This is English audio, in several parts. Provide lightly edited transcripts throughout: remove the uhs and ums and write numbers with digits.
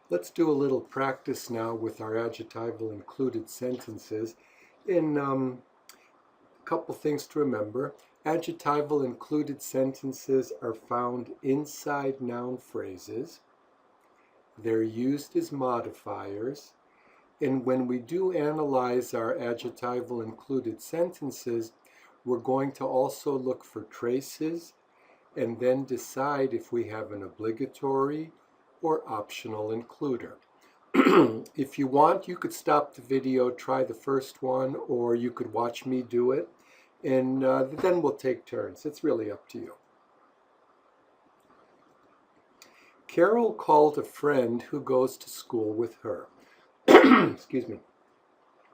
Let's do a little practice now with our adjectival included sentences. In a couple things to remember. Adjectival included sentences are found inside noun phrases. They're used as modifiers. And when we do analyze our adjectival included sentences, we're going to also look for traces and then decide if we have an obligatory or optional includer. If you want, you could stop the video, try the first one, or you could watch me do it, and then we'll take turns. It's really up to you. Carol called a friend who goes to school with her. Excuse me.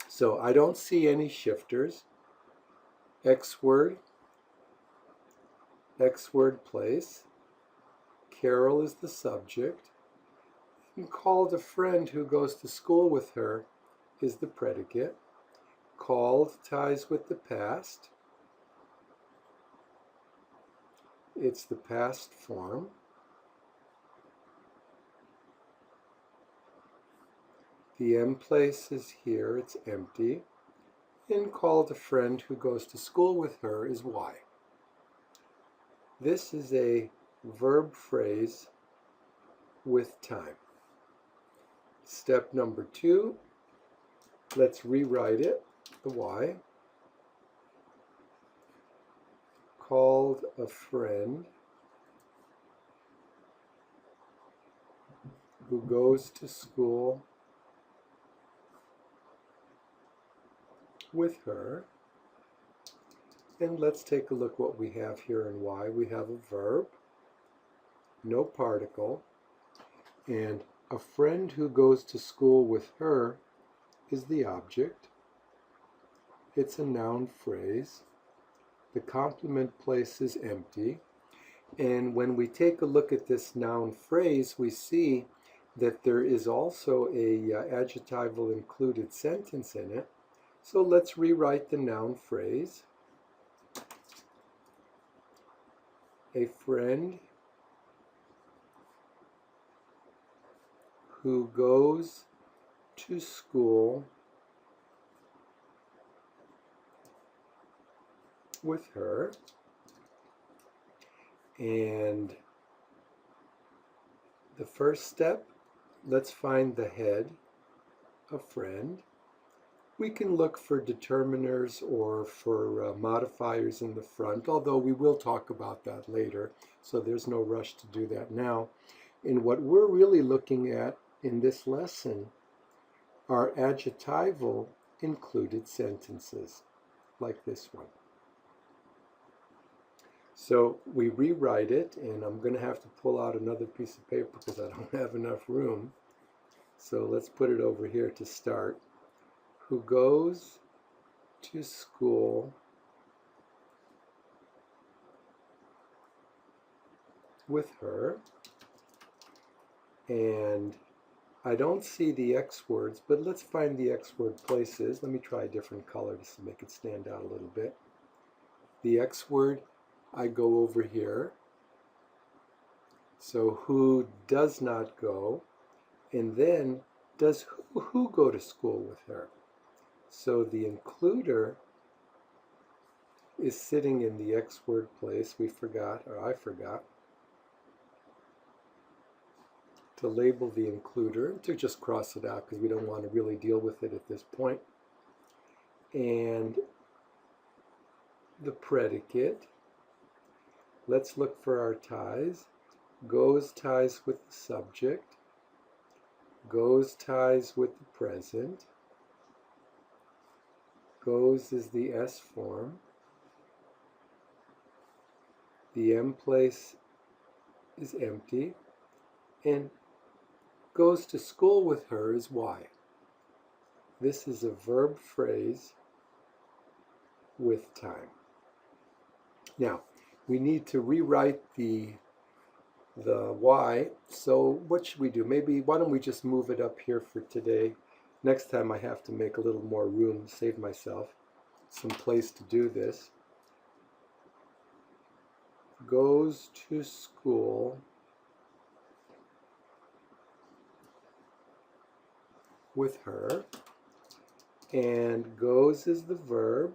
So I don't see any shifters. X word place. Carol is the subject. And called a friend who goes to school with her is the predicate. Called ties with the past. It's the past form. The M place is here, it's empty. And called a friend who goes to school with her is Y. This is a verb phrase with time. Step number 2, let's rewrite it, the Y. Called a friend who goes to school with her. And let's take a look what we have here in Y. We have a verb, no particle, and a friend who goes to school with her is the object. It's a noun phrase. The complement place is empty. And when we take a look at this noun phrase, we see that there is also a adjectival included sentence in it. So let's rewrite the noun phrase. A friend who goes to school with her. And the first step, let's find the head, a friend. We can look for determiners or for modifiers in the front, although we will talk about that later, so there's no rush to do that now. And what we're really looking at in this lesson are adjectival included sentences, like this one. So we rewrite it, and I'm going to have to pull out another piece of paper because I don't have enough room. So let's put it over here to start. Who goes to school with her. And I don't see the X words, but let's find the X word places. Let me try a different color just to make it stand out a little bit. The X word, I go over here. So who does not go, and then does who go to school with her? So the includer is sitting in the X word place. We forgot, or I forgot, to label the includer, to just cross it out because we don't want to really deal with it at this point. And the predicate, let's look for our ties. Goes ties with the subject. Goes ties with the present. Goes is the S form. The M place is empty. And goes to school with her is Y. This is a verb phrase with time. Now, we need to rewrite the Y, so what should we do? Maybe, why don't we just move it up here for today? Next time I have to make a little more room, save myself some place to do this. Goes to school with her, and goes is the verb,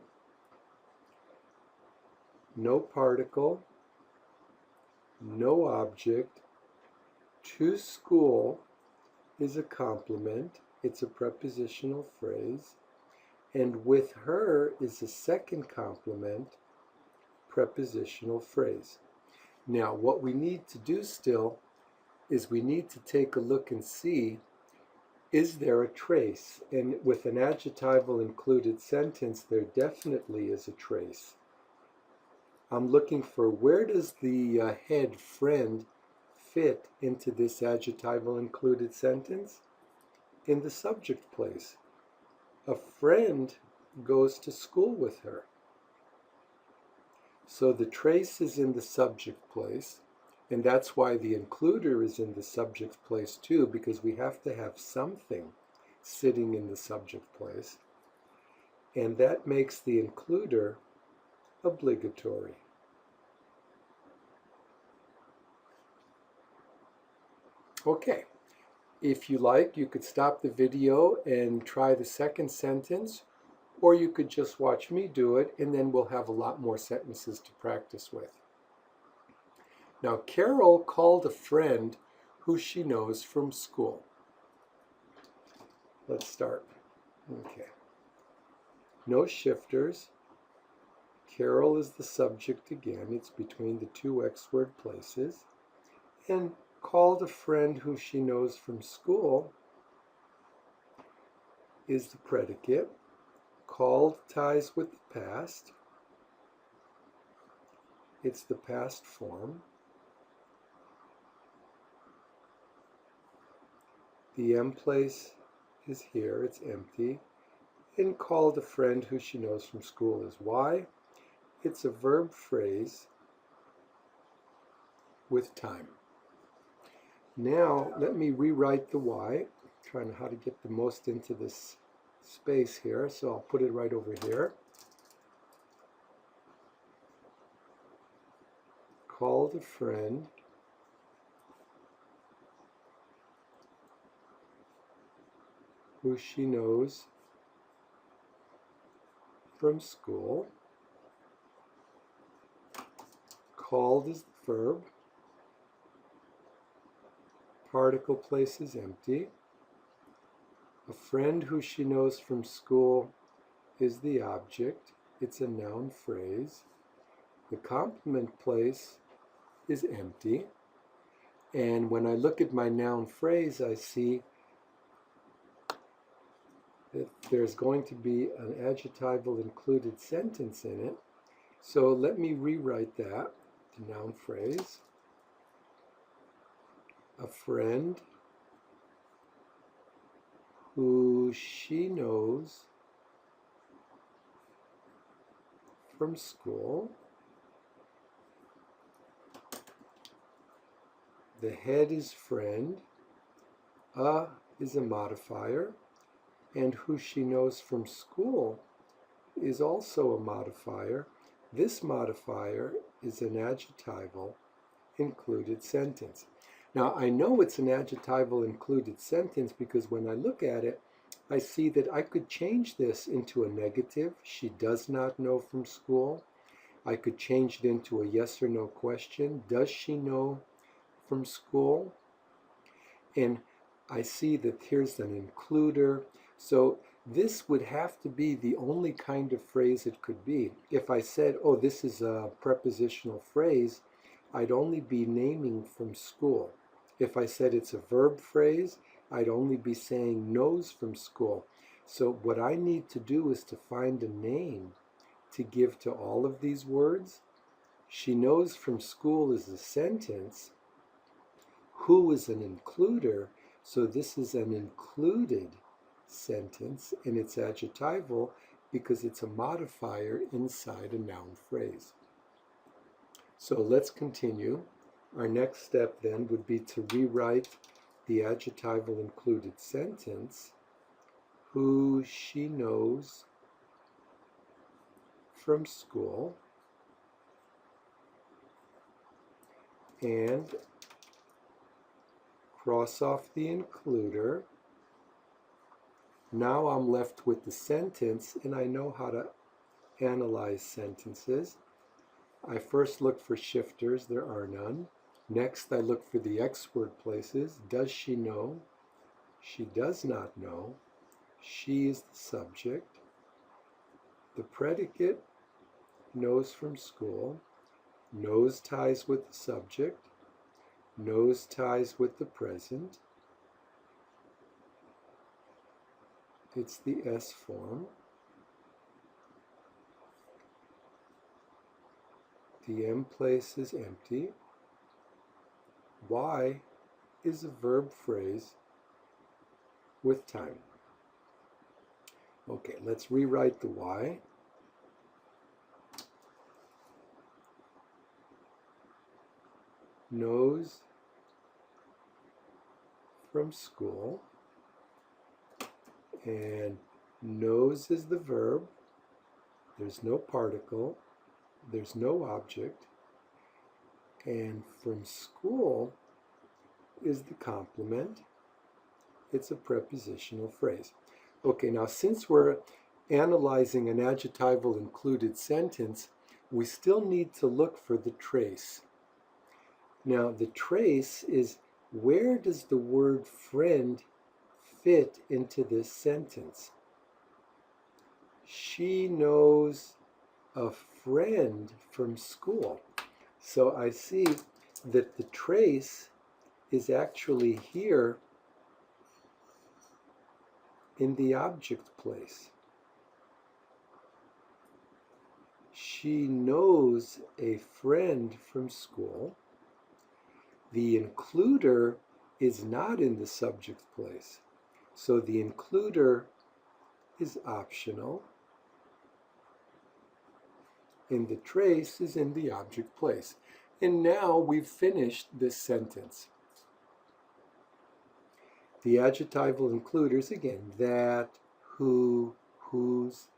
no particle, no object. To school is a complement, it's a prepositional phrase, and with her is a second complement, prepositional phrase. Now, what we need to do still is we need to take a look and see, is there a trace? And with an adjectival included sentence, there definitely is a trace. I'm looking for, where does the head friend fit into this adjectival included sentence? In the subject place. A friend goes to school with her. So the trace is in the subject place, and that's why the includer is in the subject place too, because we have to have something sitting in the subject place, and that makes the includer obligatory. Okay, if you like, you could stop the video and try the second sentence, or you could just watch me do it, and then we'll have a lot more sentences to practice with. Now, Carol called a friend who she knows from school. Let's start. Okay. No shifters. Carol is the subject again. It's between the two X word places. And called a friend who she knows from school is the predicate. Called ties with the past. It's the past form. The M place is here, it's empty. And called a friend who she knows from school is why. It's a verb phrase with time. Now, let me rewrite the why. I'm trying how to get the most into this space here, so I'll put it right over here. Called a friend who she knows from school. Called is the verb. Particle place is empty. A friend who she knows from school is the object. It's a noun phrase. The complement place is empty. And when I look at my noun phrase, I see that there's going to be an adjectival included sentence in it. So let me rewrite that, the noun phrase. A friend who she knows from school. The head is friend. A is a modifier. And who she knows from school is also a modifier. This modifier is an adjectival included sentence. Now, I know it's an adjectival included sentence because when I look at it, I see that I could change this into a negative. She does not know from school. I could change it into a yes or no question. Does she know from school? And I see that here's an includer. So this would have to be the only kind of phrase it could be. If I said, oh, this is a prepositional phrase, I'd only be naming from school. If I said it's a verb phrase, I'd only be saying knows from school. So what I need to do is to find a name to give to all of these words. She knows from school is a sentence. Who is an includer, so this is an included sentence, and it's adjectival because it's a modifier inside a noun phrase. So let's continue. Our next step then would be to rewrite the adjectival included sentence, who she knows from school, and cross off the includer, Now I'm left with the sentence, and I know how to analyze sentences. I first look for shifters. There are none. Next, I look for the X word places. Does she know? She does not know. She is the subject. The predicate, knows from school. Knows ties with the subject. Knows ties with the present. It's the S form. The M place is empty. Y is a verb phrase with time. Okay, let's rewrite the Y. Knows from school. And knows is the verb. There's no particle. There's no object. And from school is the complement. It's a prepositional phrase. Okay, now since we're analyzing an adjectival included sentence, we still need to look for the trace. Now, the trace is, where does the word friend fit into this sentence? She knows a friend from school. So I see that the trace is actually here in the object place. She knows a friend from school. The includer is not in the subject place. So the includer is optional. And the trace is in the object place. And now we've finished this sentence. The adjectival includers, again, that, who, whose.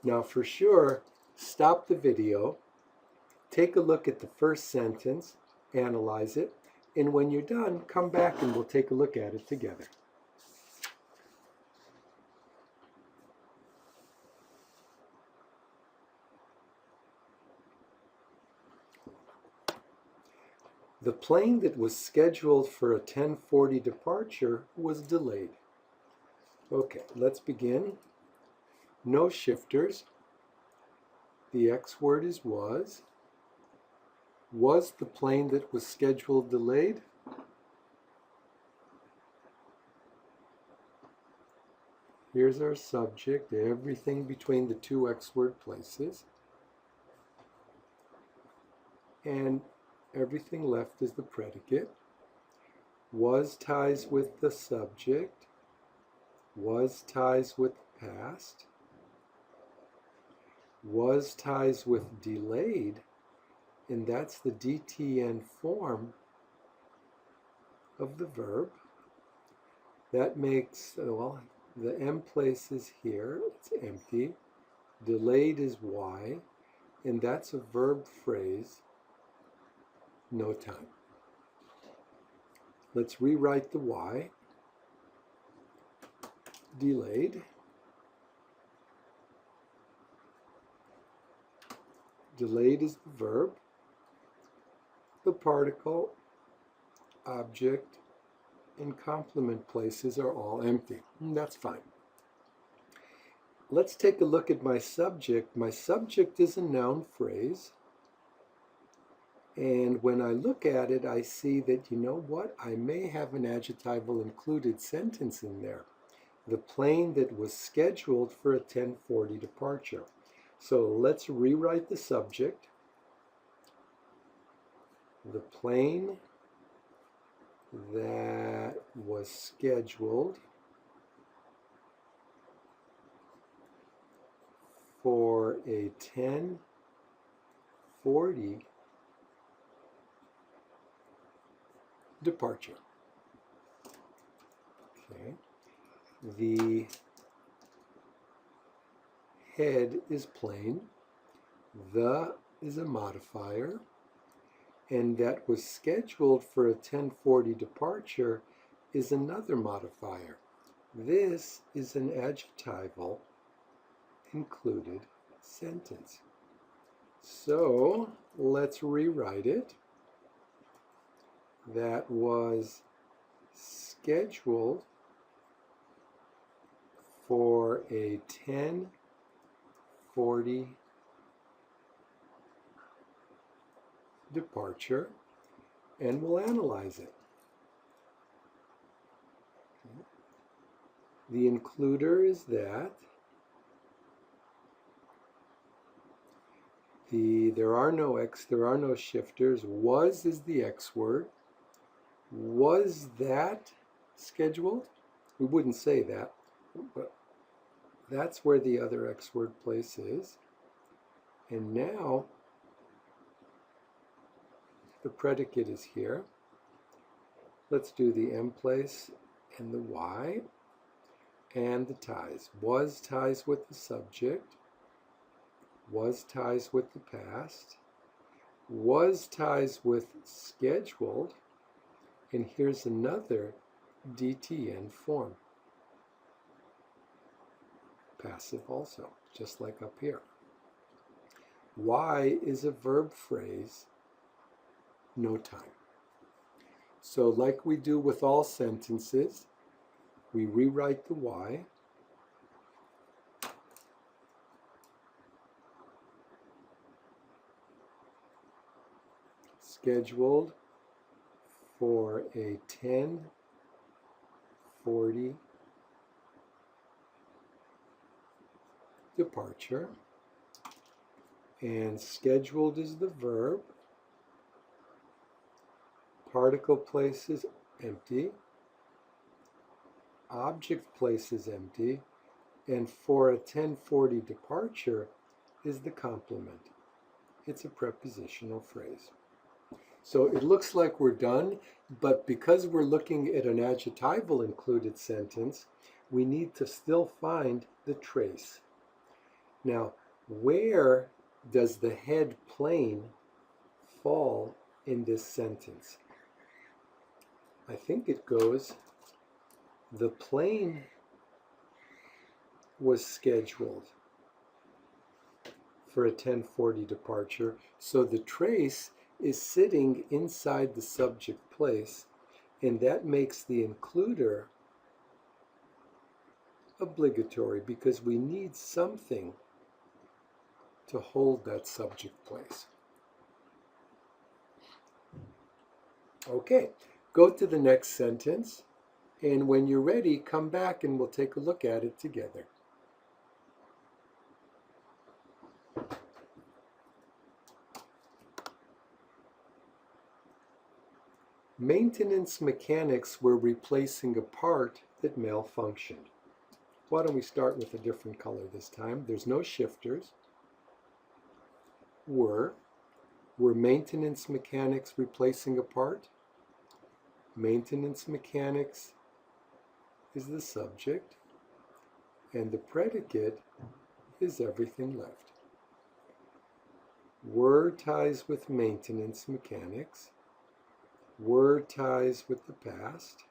Now for sure, stop the video, take a look at the first sentence, analyze it, and when you're done, come back and we'll take a look at it together. The plane that was scheduled for a 10:40 departure was delayed. Okay, let's begin. No shifters. The X word is was. Was the plane that was scheduled delayed? Here's our subject, everything between the two X word places. And everything left is the predicate. Was ties with the subject. Was ties with the past. Was ties with delayed, and that's the DTN form of the verb. That makes, well, the M place is here, it's empty. Delayed is Y, and that's a verb phrase, no time. Let's rewrite the Y. Delayed. Delayed is the verb. The particle, object, and complement places are all empty. And that's fine. Let's take a look at my subject. My subject is a noun phrase. And when I look at it, I see that, you know what? I may have an adjectival included sentence in there. The plane that was scheduled for a 10:40 departure. So let's rewrite the subject. The plane that was scheduled for a 10:40 departure. Okay. The head is plain. The is a modifier. And that was scheduled for a 10:40 departure is another modifier. This is an adjectival included sentence. So let's rewrite it. That was scheduled for a 10:40 departure, and we'll analyze it. The includer is that. There are no shifters. Was is the X word. Was that scheduled? We wouldn't say that, but that's where the other X word place is. And now the predicate is here. Let's do the M place and the Y and the ties. Was ties with the subject. Was ties with the past. Was ties with scheduled. And here's another DTN form. Passive also, just like up here. Y is a verb phrase, no time. So like we do with all sentences, we rewrite the Y. Scheduled for a 10:40 departure. And scheduled is the verb. Particle place is empty. Object place is empty. And for a 10:40 departure is the complement. It's a prepositional phrase. So it looks like we're done, but because we're looking at an adjectival included sentence, we need to still find the trace. Now, where does the head plane fall in this sentence? I think it goes, the plane was scheduled for a 10:40 departure, so the trace is sitting inside the subject place, and that makes the includer obligatory because we need something to hold that subject place. Okay, go to the next sentence, and when you're ready, come back and we'll take a look at it together. Maintenance mechanics were replacing a part that malfunctioned. Why don't we start with a different color this time? There's no shifters. Were maintenance mechanics replacing a part? Maintenance mechanics is the subject, and the predicate is everything left. Were ties with maintenance mechanics. Were ties with the past.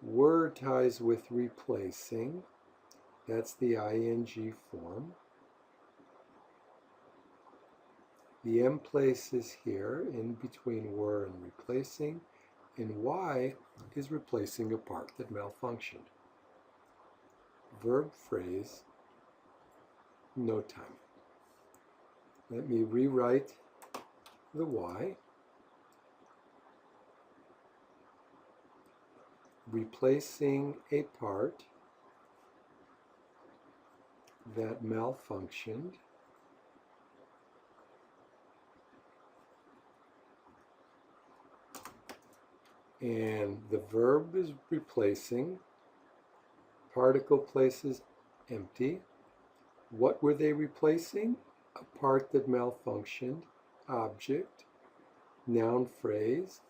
Were ties with replacing. That's the ing form. The M place is here in between were and replacing, and Y is replacing a part that malfunctioned. Verb phrase, no time. Let me rewrite the Y. Replacing a part that malfunctioned. And the verb is replacing. Particle place is empty. What were they replacing? A part that malfunctioned. Object. Noun phrase.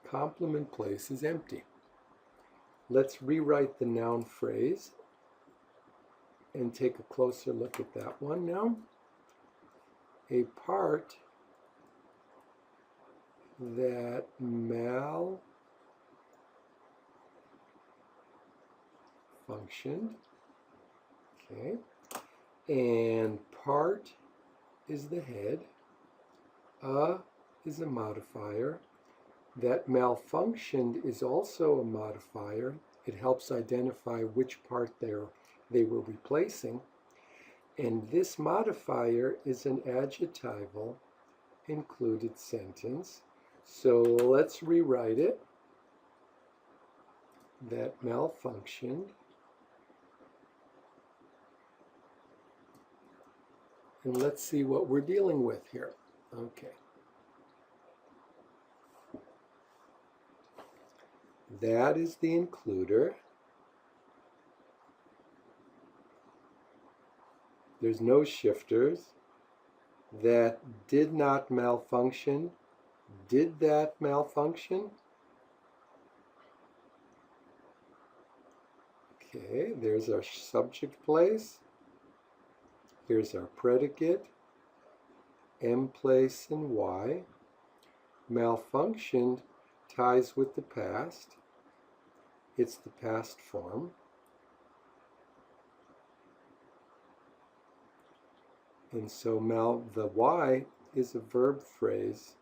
Complement place is empty. Let's rewrite the noun phrase and take a closer look at that one now. A part that malfunctioned malfunctioned. Okay. And part is the head. Is a modifier. That malfunctioned is also a modifier. It helps identify which part they were replacing. And this modifier is an adjectival included sentence. So let's rewrite it. That malfunctioned. And let's see what we're dealing with here. Okay. That is the includer. There's no shifters. That did not malfunction. Did that malfunction? Okay, there's our subject place. Here's our predicate, M place and Y. Malfunctioned ties with the past. It's the past form. And so the Y is a verb phrase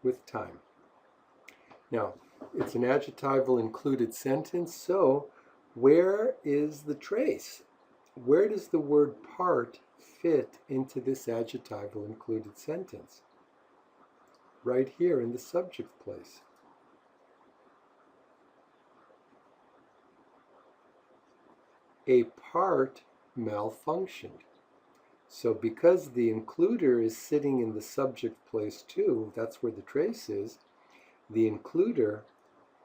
with time. Now, it's an adjectival included sentence, so where is the trace? Where does the word part fit into this adjectival included sentence? Right here in the subject place. A part malfunctioned. So because the includer is sitting in the subject place too, that's where the trace is, the includer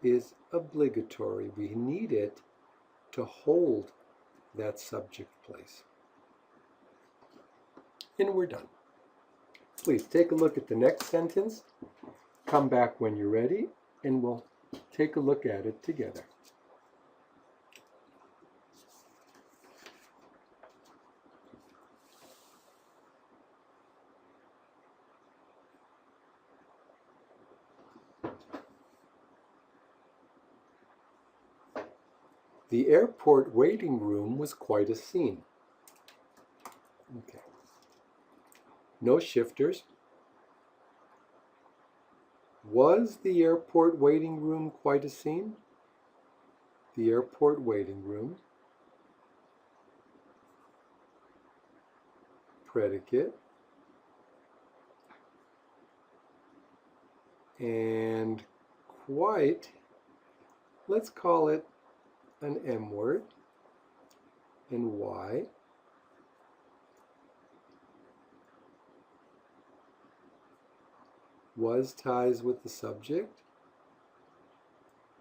is obligatory. We need it to hold that subject place. And we're done. Please take a look at the next sentence. Come back when you're ready, and we'll take a look at it together. The airport waiting room was quite a scene. Okay. No shifters. Was the airport waiting room quite a scene? The airport waiting room. Predicate. And quite, let's call it an M word. And why? Was ties with the subject.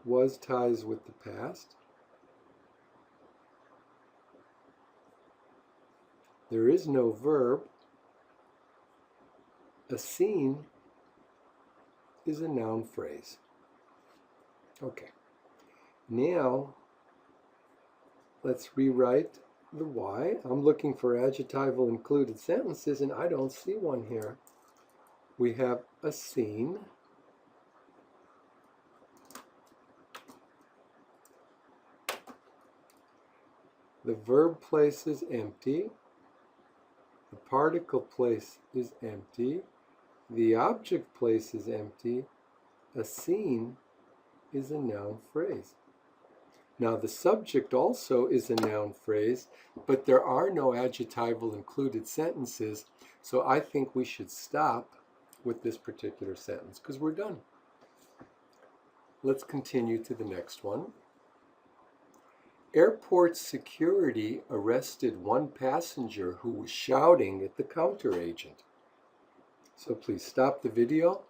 Was ties with the past. There is no verb. A scene is a noun phrase. Okay. Now, let's rewrite the why. I'm looking for adjectival included sentences, and I don't see one here. We have a scene. The verb place is empty. The particle place is empty. The object place is empty. A scene is a noun phrase. Now the subject also is a noun phrase, but there are no adjectival included sentences, so I think we should stop with this particular sentence because we're done. Let's continue to the next one. Airport security arrested one passenger who was shouting at the counter agent. So please stop the video,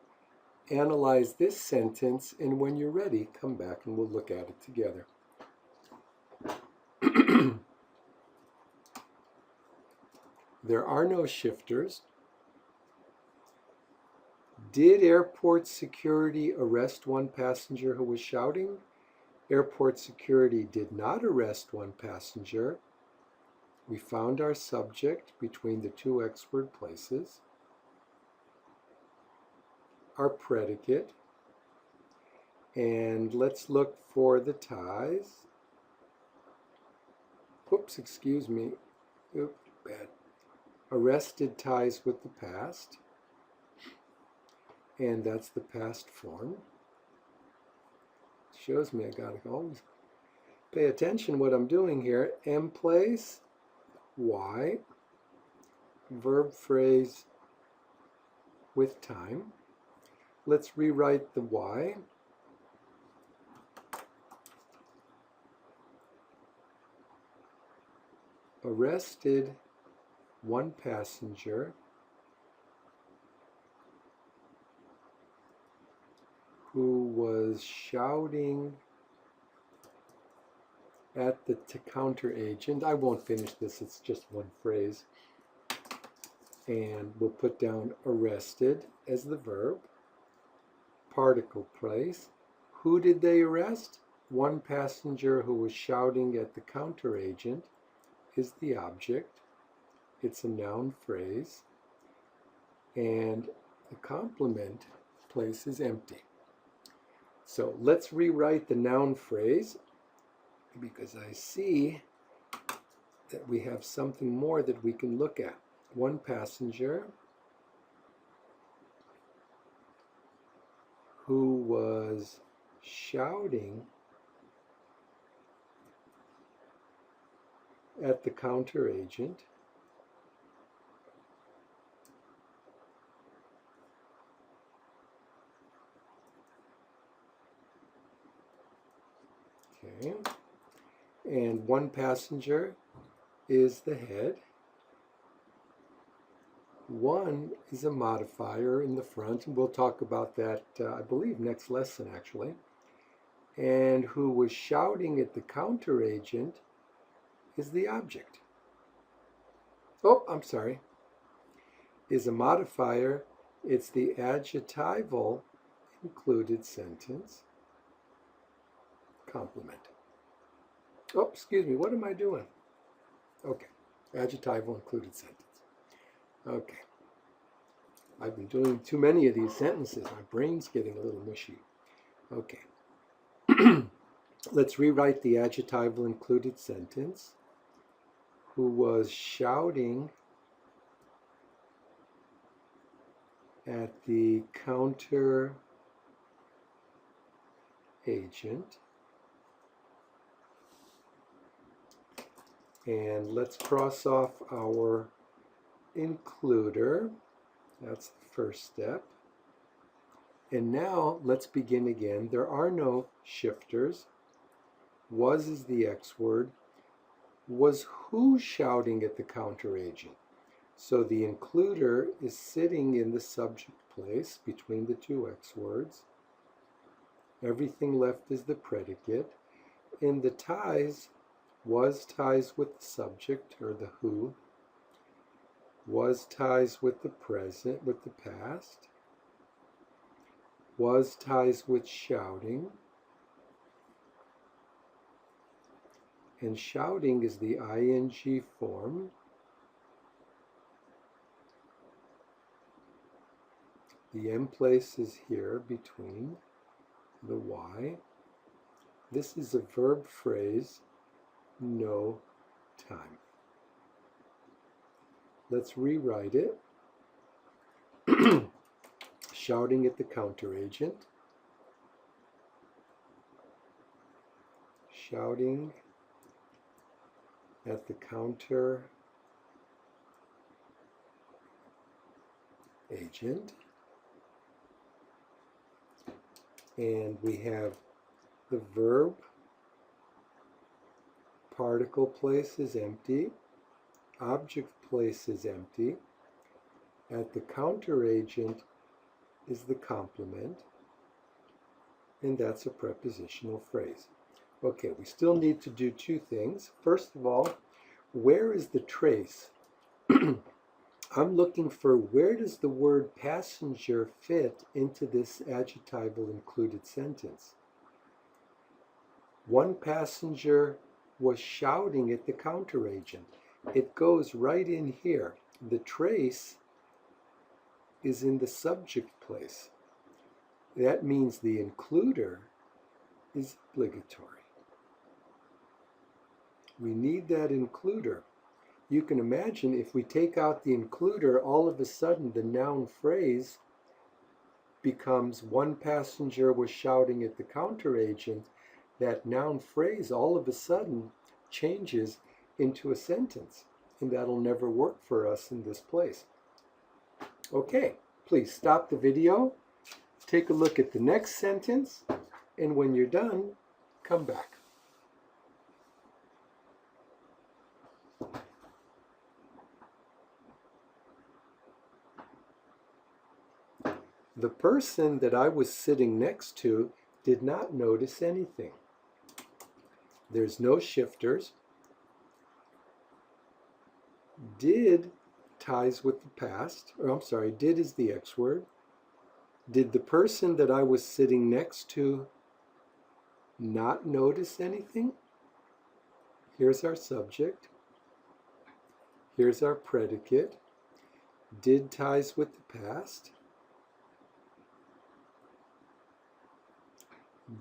analyze this sentence, and when you're ready, come back and we'll look at it together. There are no shifters. Did airport security arrest one passenger who was shouting? Airport security did not arrest one passenger. We found our subject between the two X word places. Our predicate. And let's look for the ties. Whoops, excuse me. Oop, bad. Arrested ties with the past, and that's the past form. Shows me I gotta always pay attention what I'm doing here. M place, Y, verb phrase with time. Let's rewrite the Y. Arrested one passenger who was shouting at the counter agent. I won't finish this, it's just one phrase. And we'll put down arrested as the verb. Particle place. Who did they arrest? One passenger who was shouting at the counter agent is the object. It's a noun phrase. And the complement place is empty. So let's rewrite the noun phrase, because I see that we have something more that we can look at. One passenger who was shouting at the counter agent okay, and one passenger is the head. One is a modifier in the front, and we'll talk about that, I believe, next lesson, actually. And who was shouting at the counter agent is the object. Oh, I'm sorry. Is a modifier. It's the adjectival included sentence complement. Oh, excuse me, what am I doing? Okay, adjectival included sentence. Okay. I've been doing too many of these sentences. My brain's getting a little mushy. Okay. Let's rewrite the adjectival included sentence. Who was shouting at the counter agent. And let's cross off our includer. That's the first step. And now let's begin again. There are no shifters. Was is the X word. Was who shouting at the counter agent? So the includer is sitting in the subject place between the two X words. Everything left is the predicate. In the ties, was ties with the subject or the who. Was ties with the present, with the past. Was ties with shouting. And shouting is the ing form. The M place is here between the Y. This is a verb phrase, no time. Let's rewrite it. Shouting at the counter agent. Shouting at the counter agent. And we have the verb. Particle place is empty. Object place is empty. At the counter agent is the complement, and that's a prepositional phrase. Okay, we still need to do two things. First of all, where is the trace? I'm looking for where does the word passenger fit into this adjectival included sentence. One passenger was shouting at the counter agent. It goes right in here. The trace is in the subject place. That means the includer is obligatory. We need that includer. You can imagine if we take out the includer, all of a sudden the noun phrase becomes one passenger was shouting at the counter agent. That noun phrase all of a sudden changes into a sentence, and that'll never work for us in this place. Okay, please stop the video, take a look at the next sentence, and when you're done, come back. The person that I was sitting next to did not notice anything. There's no shifters. Did ties with the past. Or I'm sorry, did is the X word. Did the person that I was sitting next to not notice anything? Here's our subject. Here's our predicate. Did ties with the past.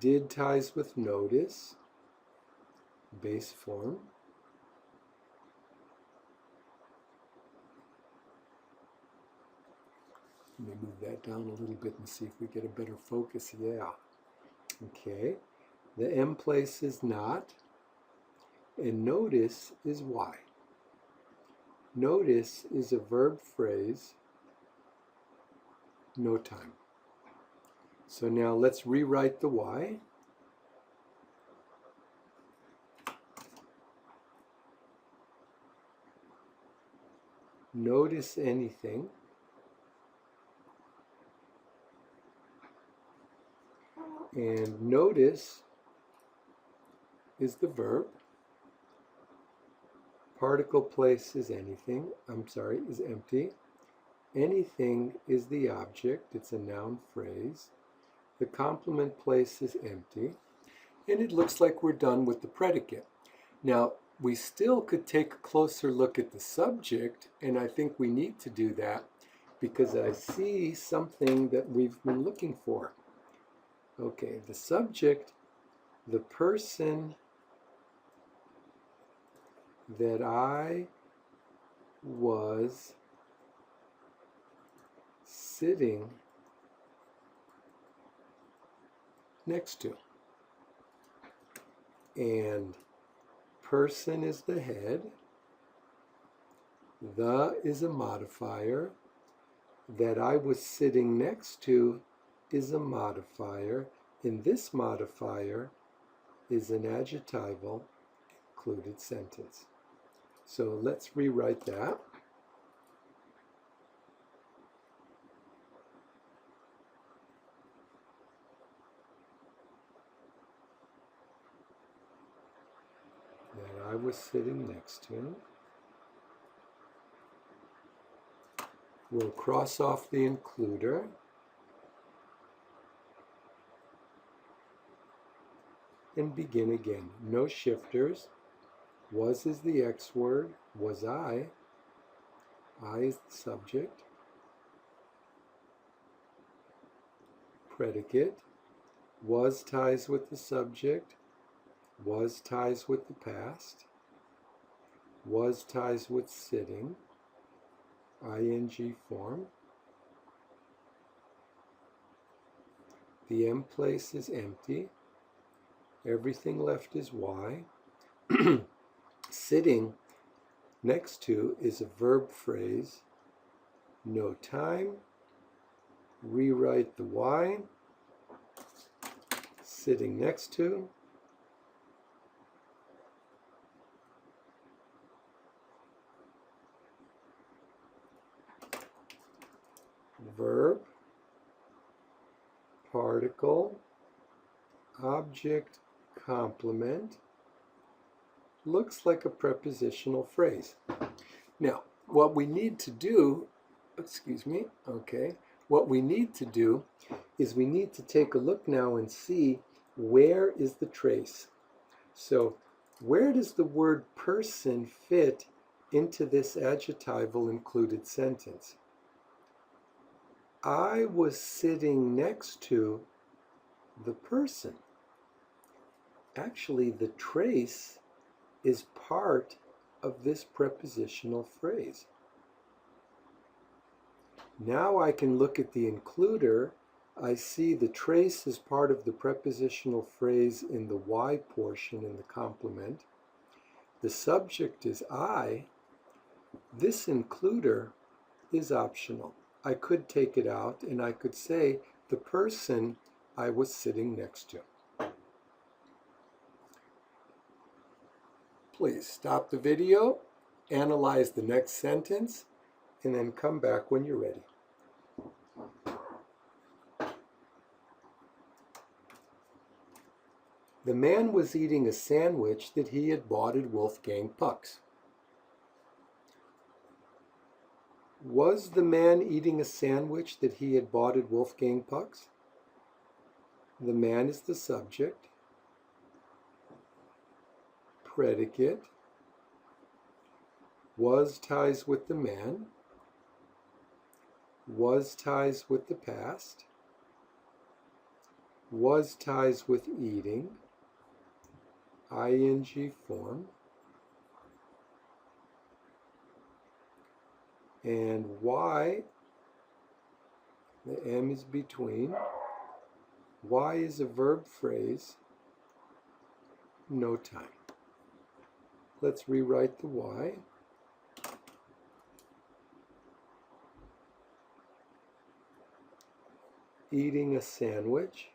Did ties with notice, base form. Let me move that down a little bit and see if we get a better focus. Yeah. Okay. The M place is not, and notice is why. Notice is a verb phrase, no time. So now let's rewrite the why. Notice anything. And notice is the verb. Particle place is anything. Is empty. Anything is the object. It's a noun phrase. The complement place is empty. And it looks like we're done with the predicate. Now, we still could take a closer look at the subject, and I think we need to do that because I see something that we've been looking for. Okay, the subject, the person that I was sitting next to. And person is the head. The is a modifier. That I was sitting next to is a modifier. And this modifier is an adjectival included sentence. So let's rewrite that. That I was sitting next to. We'll cross off the includer. And begin again. No shifters. Was is the X word. Was I. I is the subject. Predicate. Was ties with the subject. Was ties with the past. Was ties with sitting. ING form. The M place is empty. Everything left is Y. Sitting next to is a verb phrase. No time. Rewrite the Y. Sitting next to. Verb. Particle. Object. Complement. Looks like a prepositional phrase. Now, what we need to do, what we need to do is we need to take a look now and see where is the trace. So, where does the word person fit into this adjectival included sentence? I was sitting next to the person. Actually, the trace is part of this prepositional phrase. Now I can look at the includer. I see the trace is part of the prepositional phrase in the Y portion in the complement. The subject is I. This includer is optional. I could take it out and I could say the person I was sitting next to. Please stop the video, analyze the next sentence, and then come back when you're ready. The man was eating a sandwich that he had bought at Wolfgang Puck's. Was the man eating a sandwich that he had bought at Wolfgang Puck's? The man is the subject. Predicate. Was ties with the man. Was ties with the past. Was ties with eating. ing form. And Y, the M is between. Y is a verb phrase. No time. Let's rewrite the Y. Eating a sandwich.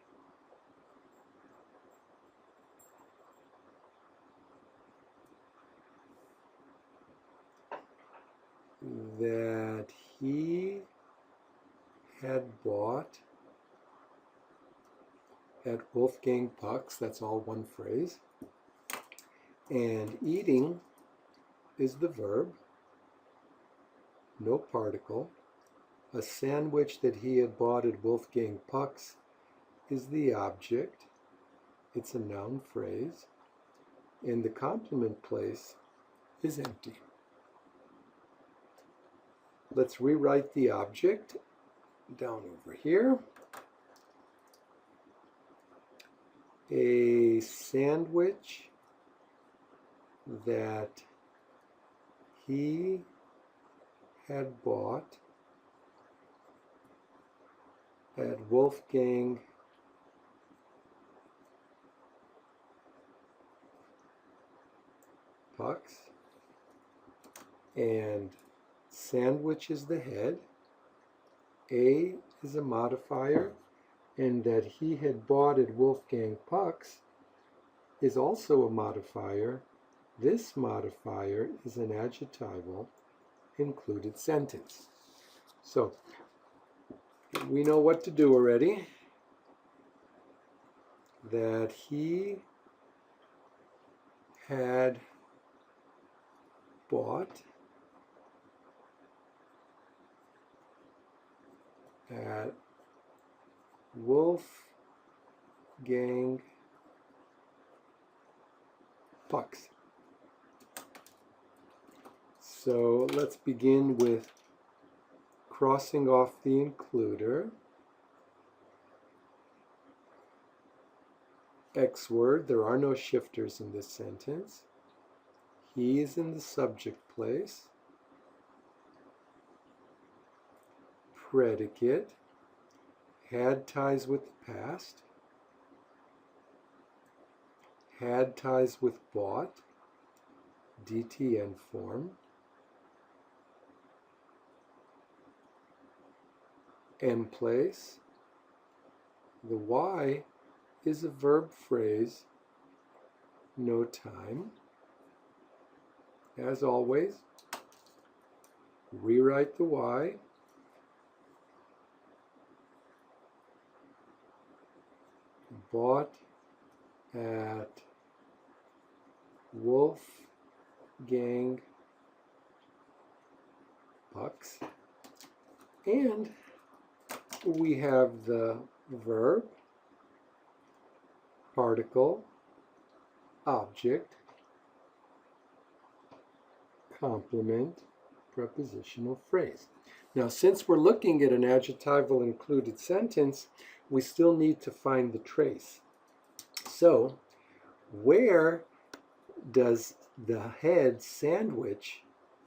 That he had bought at Wolfgang Puck's. That's all one phrase. And eating is the verb, no particle. A sandwich that he had bought at Wolfgang Puck's is the object. It's a noun phrase. And the complement place is empty. Let's rewrite the object down over here. A sandwich that he had bought at Wolfgang Puck's, and sandwich is the head, A is a modifier, and that he had bought at Wolfgang Puck's is also a modifier. This modifier is an adjectival included sentence. So we know what to do already. That he had bought at Wolfgang Puck's. So let's begin with crossing off the includer. X word, there are no shifters in this sentence. He is in the subject place. Predicate, had ties with the past. Had ties with bought, DTN form. M place. The Y is a verb phrase, no time. As always, rewrite the Y. Bought at Wolfgang Puck's. And we have the verb, particle, object, complement, prepositional phrase. Now, since we're looking at an adjectival included sentence, we still need to find the trace. So, where does the head sandwich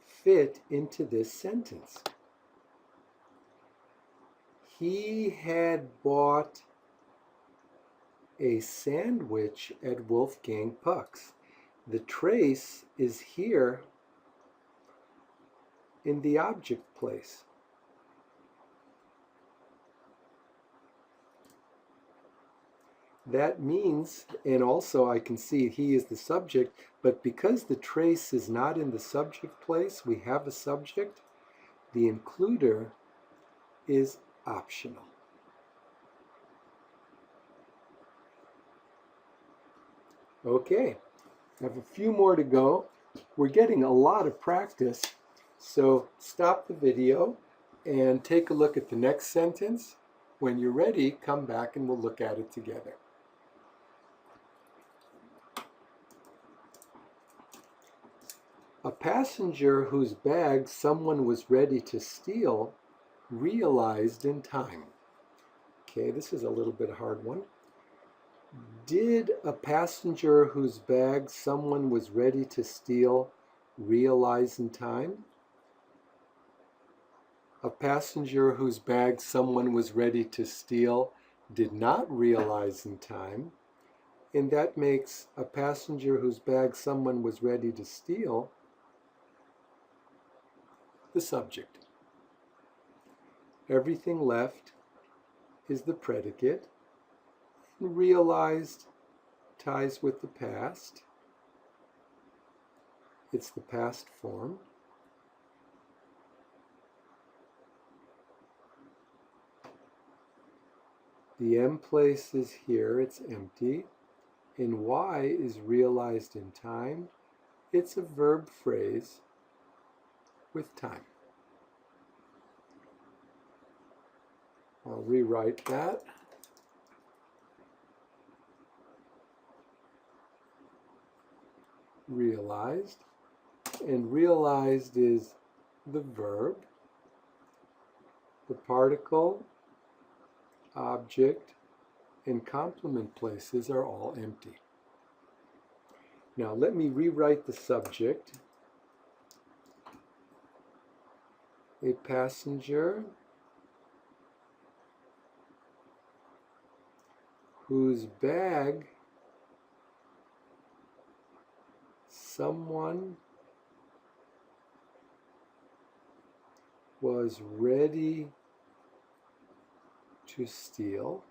fit into this sentence? He had bought a sandwich at Wolfgang Puck's. The trace is here in the object place. That means, and also I can see he is the subject, but because the trace is not in the subject place, we have a subject, the includer is optional. Okay, I have a few more to go. We're getting a lot of practice, so stop the video and take a look at the next sentence. When you're ready, come back and we'll look at it together. A passenger whose bag someone was ready to steal realized in time. Okay, this is a little bit hard one. Did a passenger whose bag someone was ready to steal realize in time? A passenger whose bag someone was ready to steal did not realize in time, and that makes a passenger whose bag someone was ready to steal the subject. Everything left is the predicate. Realized ties with the past. It's the past form. The M place is here, it's empty. And Y is realized in time. It's a verb phrase with time. I'll rewrite that. Realized, and realized is the verb, the particle, object, and complement places are all empty. Now let me rewrite the subject. A passenger whose bag someone was ready to steal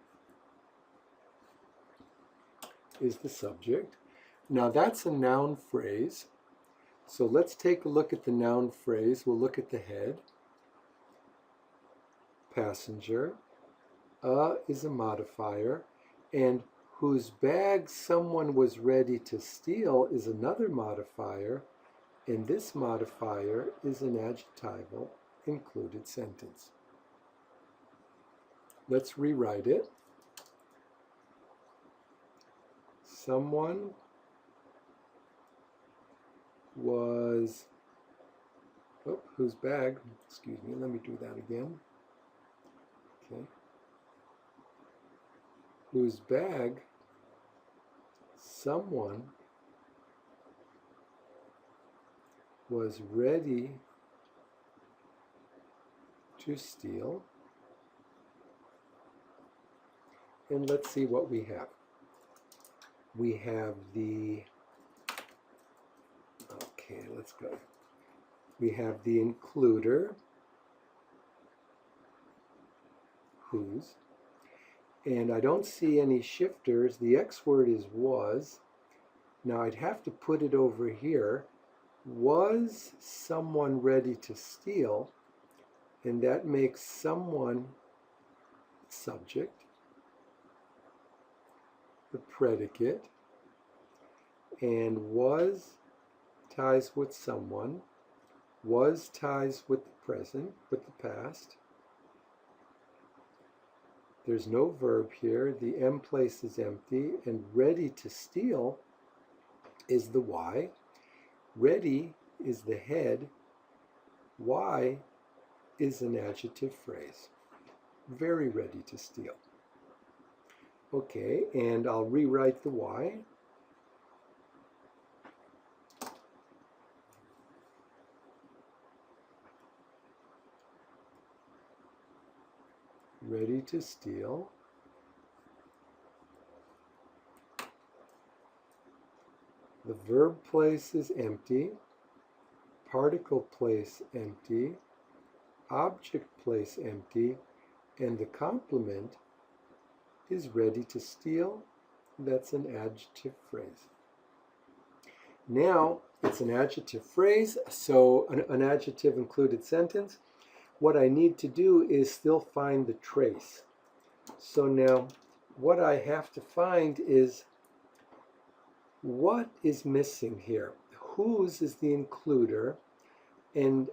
is the subject. Now that's a noun phrase. So let's take a look at the noun phrase. We'll look at the head. Passenger. Is a modifier. And whose bag someone was ready to steal is another modifier, and this modifier is an adjectival included sentence. Let's rewrite it. Someone was, whose bag, excuse me, let me do that again. Okay. Whose bag someone was ready to steal. And let's see what we have. We have the, okay, let's go. We have the includer, whose, and I don't see any shifters. The X word is was. Now I'd have to put it over here. Was someone ready to steal? And that makes someone subject, the predicate, and was ties with someone. Was ties with the present, with the past. There's no verb here. The M place is empty, and ready to steal is the Y. Ready is the head. Y is an adjective phrase. Very ready to steal. Okay, and I'll rewrite the Y. ready to steal. The verb place is empty, particle place empty, object place empty, and the complement is ready to steal. That's an adjective phrase. Now, it's an adjective phrase, so an adjective included sentence. What I need to do is still find the trace. So now, what I have to find is what is missing here. Whose is the includer, and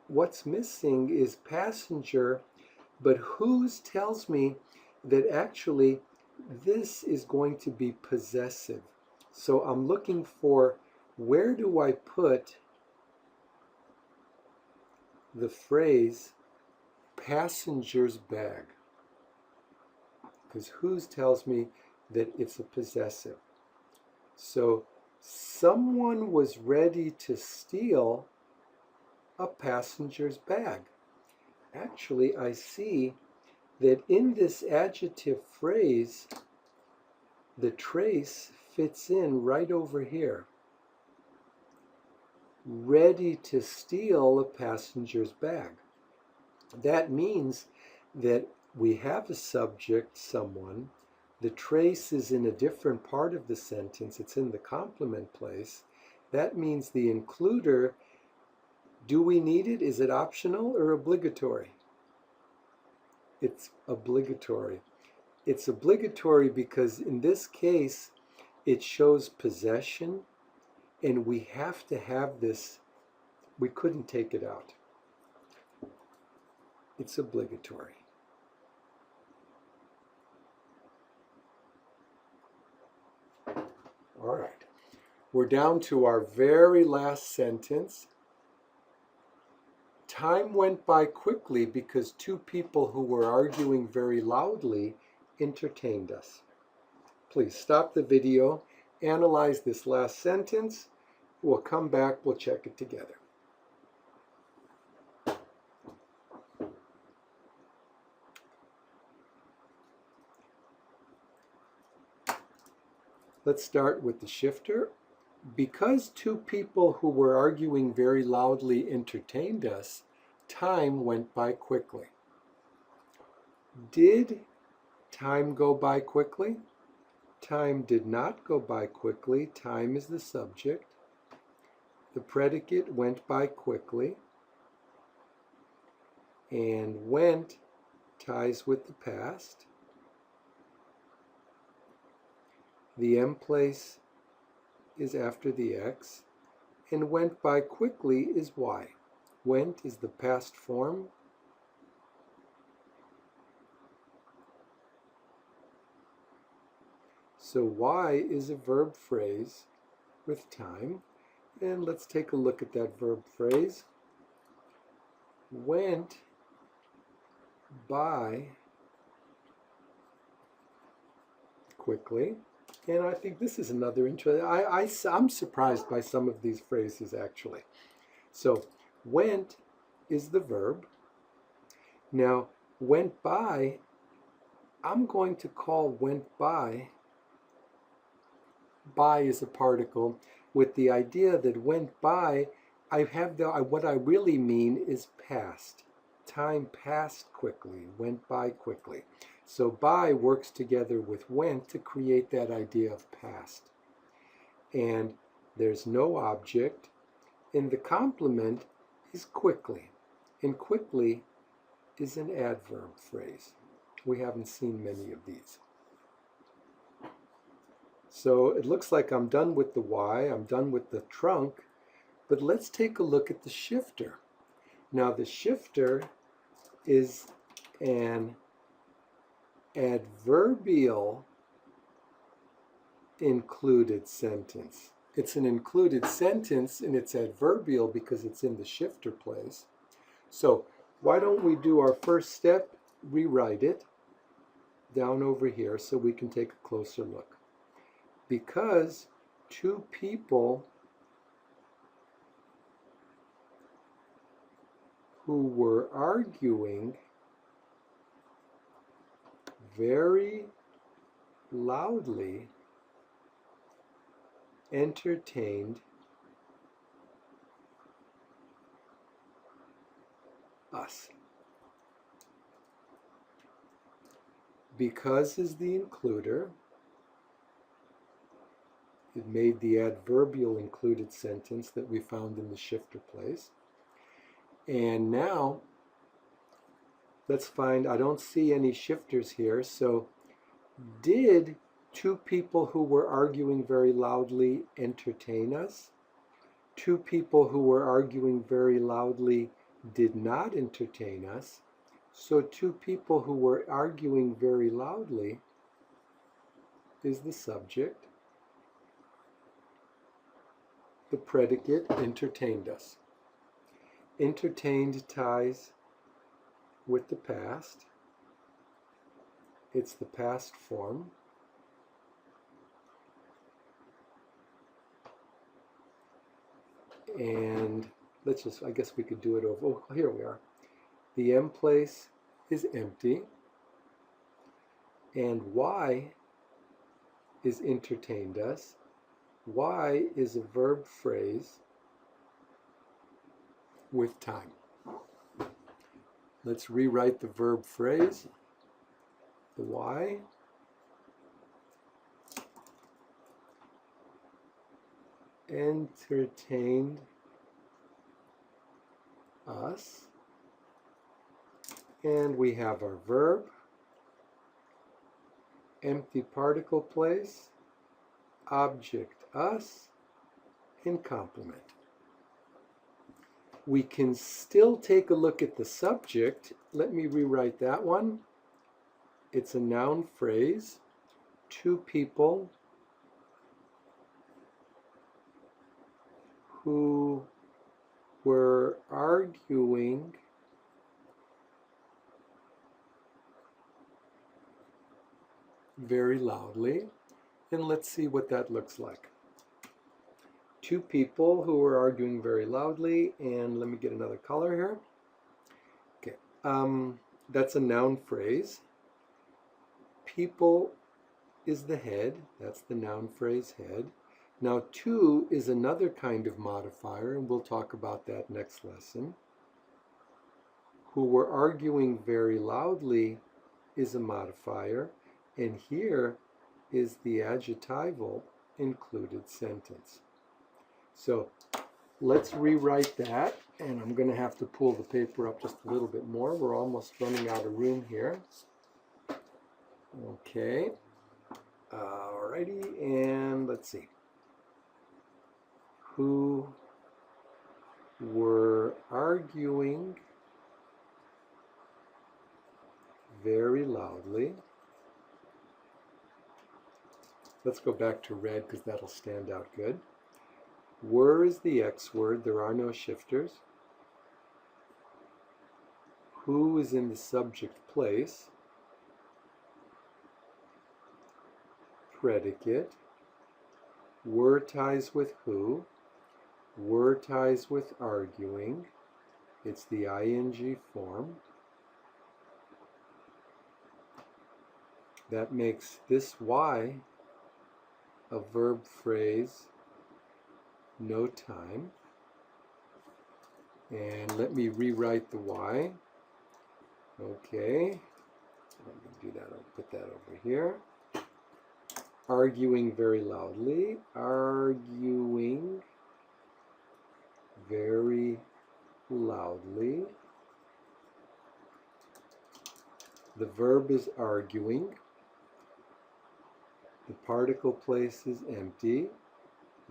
what's missing is passenger, but whose tells me that actually this is going to be possessive. So I'm looking for, where do I put the phrase passenger's bag? Because whose tells me that it's a possessive. So someone was ready to steal a passenger's bag. Actually, I see that in this adjective phrase, the trace fits in right over here. Ready to steal a passenger's bag. That means that we have a subject, someone. The trace is in a different part of the sentence. It's in the complement place. That means the includer, do we need it? Is it optional or obligatory? It's obligatory. It's obligatory because in this case, it shows possession, and we have to have this. We couldn't take it out. It's obligatory. All right. We're down to our very last sentence. Time went by quickly because two people who were arguing very loudly entertained us. Please stop the video, analyze this last sentence. We'll come back, we'll check it together. Let's start with the shifter. Because two people who were arguing very loudly entertained us, time went by quickly. Did time go by quickly? Time did not go by quickly. Time is the subject. The predicate went by quickly. And went ties with the past. The M place is after the X, and went by quickly is Y. Went is the past form. So Y is a verb phrase with time, and let's take a look at that verb phrase. Went by quickly. And I think this is another interesting. I'm surprised by some of these phrases, actually. So, went is the verb. Now, went by, I'm going to call went by is a particle, with the idea that went by, what I really mean is past. Time passed quickly, went by quickly. So by works together with went to create that idea of past. And there's no object, and the complement is quickly. And quickly is an adverb phrase. We haven't seen many of these. So it looks like I'm done with the Y, I'm done with the trunk, but let's take a look at the shifter. Now the shifter is an adverbial included sentence. It's an included sentence and it's adverbial because it's in the shifter place. So why don't we do our first step, rewrite it down over here so we can take a closer look. Because two people who were arguing very loudly entertained us. Because is the includer. It made the adverbial included sentence that we found in the shifter place. And now, let's find, I don't see any shifters here, so did two people who were arguing very loudly entertain us? Two people who were arguing very loudly did not entertain us. So two people who were arguing very loudly is the subject. The predicate entertained us. Entertained ties with the past. It's the past form. And let's just, I guess we could do it over. Oh, here we are. The M place is empty. And Y is entertained us. Y is a verb phrase with time. Let's rewrite the verb phrase. The Y entertained us. And we have our verb, empty particle place, object us, and complement. We can still take a look at the subject. Let me rewrite that one. It's a noun phrase. Two people who were arguing very loudly. And let's see what that looks like. Two people who were arguing very loudly, and let me get another color here. Okay, that's a noun phrase. People is the head, that's the noun phrase head. Now two is another kind of modifier, and we'll talk about that next lesson. Who were arguing very loudly is a modifier, and here is the adjectival included sentence. So let's rewrite that, and I'm going to have to pull the paper up just a little bit more. We're almost running out of room here. Okay, alrighty, and let's see. Who were arguing very loudly. Let's go back to red because that'll stand out good. Were is the X word. There are no shifters. Who is in the subject place. Predicate. Were ties with who. Were ties with arguing. It's the ing form. That makes this Y a verb phrase, no time. And let me rewrite the Y. Okay, let me do that. I'll put that over here. Arguing very loudly. Arguing very loudly. The verb is arguing. The particle place is empty.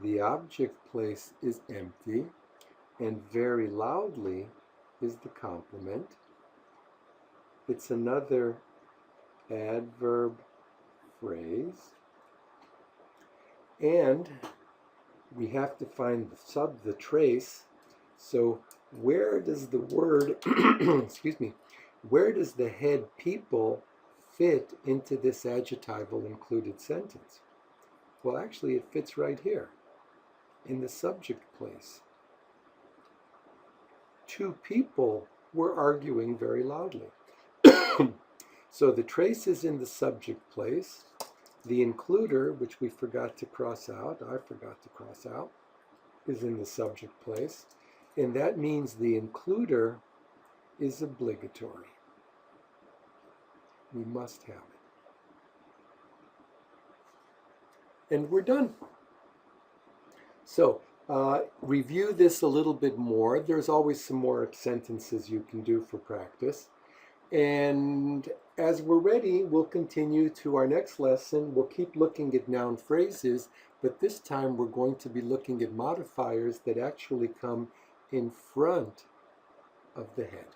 The object place is empty. And very loudly is the complement. It's another adverb phrase. And we have to find the trace. So where does the word, excuse me, where does the head people fit into this adjectival included sentence? Well, actually, it fits right here in the subject place. Two people were arguing very loudly. So the trace is in the subject place. The includer, which we forgot to cross out, I forgot to cross out, is in the subject place. And that means the includer is obligatory. We must have it. And we're done. So review this a little bit more. There's always some more sentences you can do for practice. And as we're ready, we'll continue to our next lesson. We'll keep looking at noun phrases, but this time we're going to be looking at modifiers that actually come in front of the head.